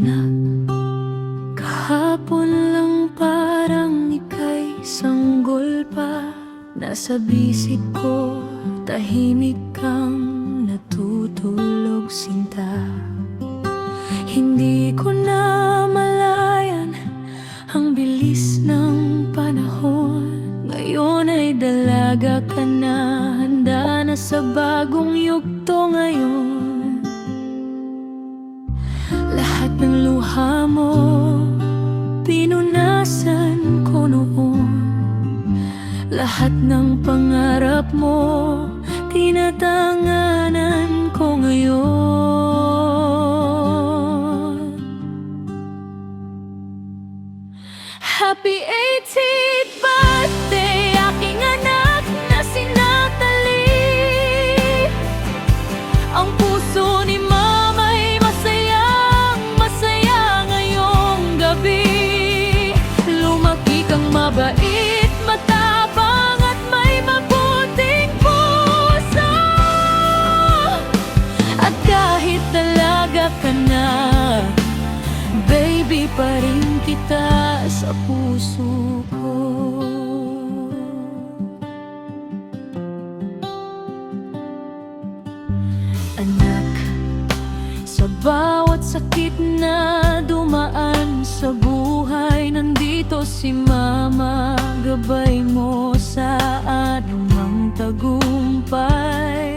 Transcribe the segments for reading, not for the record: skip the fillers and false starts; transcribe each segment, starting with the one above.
Anak, kahapon lang parang ika'y sanggol pa. Nasa bisig ko, tahimik kang natutulog sinta. Hindi ko na malayan ang bilis ng panahon. Ngayon ay dalaga ka na, handa na sa bagong yugto ngayon. Lahat ng luha mo, pinunasan ko noon. Lahat ng pangarap mo, tinatanganan ko ngayon. Happy 18th birthday, aking anak na si Natalie. Ang puso ni Mama'y masayang masaya ngayong gabi. Lumaki kang mabait, matapang at may mabuting puso. At kahit dalaga ka na, baby pa rin kita sa puso ko. Anak, sa bawat sakit na dumaan sa buhay, nandito si Mama, gabay mo sa anumang tagumpay.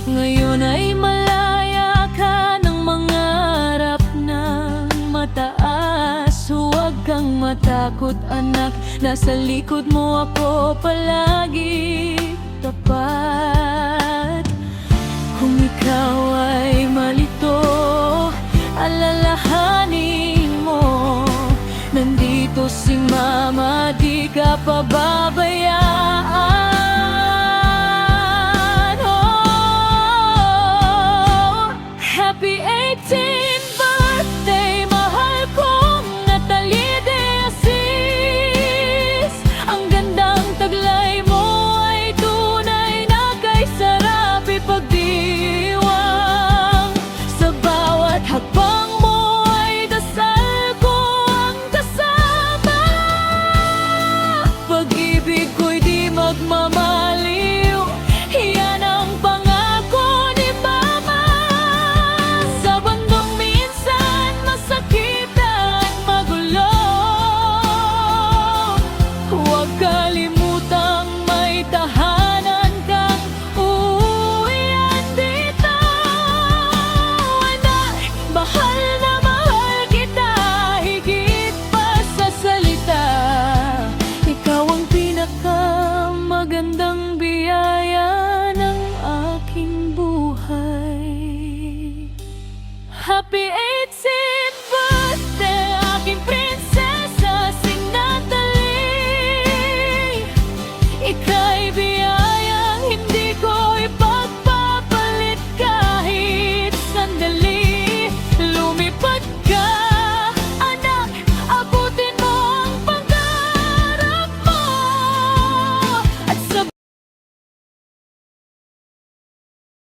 Ngayon ay malaya ka ng mangarap ng mataas. Huwag kang matakot anak, nasa likod mo ako palagi tapat. Kung ikaw ay malito, alalahanin mo, nandito si Mama, di ka pababayaan. Oh, happy 18th birthday, mahal kong Natalie de Asis. Ang gandang taglay mo ay tunay na kay sarap ipagdiwang. Sa bawat hakbang mo ay dasal ko ang kasama. Pag-ibig ko'y di magmamaliw, yan ang pangako ni Mama. Sa bandang minsan masakit at magulo, huwag kalimutang may tahanan kang uuwian dito. Anak, mahal na mahal kita, higit pa sa salita. Ikaw ang pinakamagandang biyaya ng aking buhay. Happy 18th